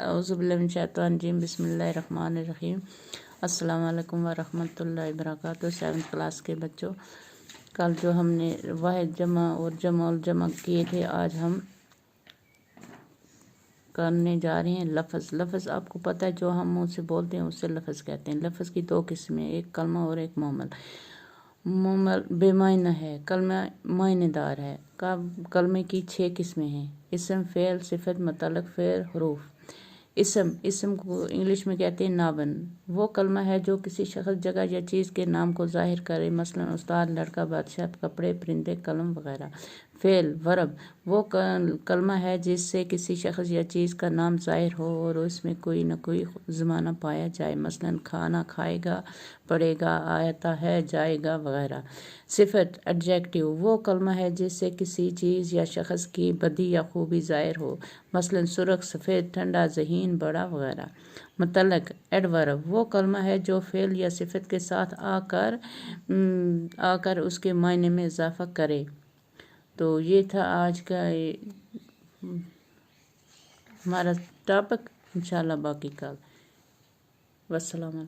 औज़ुबिल्लाहिमिनश्शैतानिर्रजीम बिस्मिल्लाहिर्रहमानिर्रहीम। अस्सलाम वालेकुम वरहमतुल्लाहि वबरकातुहू। 7th क्लास के बच्चों, कल जो हमने वाहिद जमा और जमाउल जमा किए थे, आज हम करने जा रहे हैं लफ्ज़। लफ्ज़ आपको पता है, जो हम मुँह से बोलते हैं उससे लफ्ज़ कहते हैं। लफ्ज़ की दो किस्में, एक कलमा और एक मुहम्मल। मुहम्मल बेमायना है, कलमा मायनेदार है। कलमे की 6 किस्में हैं: इसम, फ़ेल, सिफ़त, मुतल्लक़, फ़ेल, हुरूफ। इसम को इंग्लिश में कहते हैं नावन। वो कलमा है जो किसी शख्स, जगह या चीज़ के नाम को ज़ाहिर करे, मसलन उस्ताद, लड़का, बादशाह, कपड़े, परिंदे, कलम वगैरह। फ़ेल वर्ब वो कलमा है जिससे किसी शख्स या चीज़ का नाम ज़ाहिर हो और उसमें कोई न कोई ज़माना पाया जाए, मसलन खाना, खाएगा, पढ़ेगा, आता है, जाएगा वगैरह। सिफ़त एडजेक्टिव वो कलमा है जिससे किसी चीज़ या शख्स की बदी या खूबी ज़ाहिर हो, मसलन सुर्ख, सफ़ेद, ठंडा, ज़हीन, बड़ा वगैरह। मुतल्लक़ एडवर्ब वो कलमा है जो फ़ेल या सिफ़त के साथ आकर उसके मायने में इजाफ़ा करे। तो ये था आज का हमारा टॉपिक। इंशाल्लाह बाकी कल। वस्सलाम।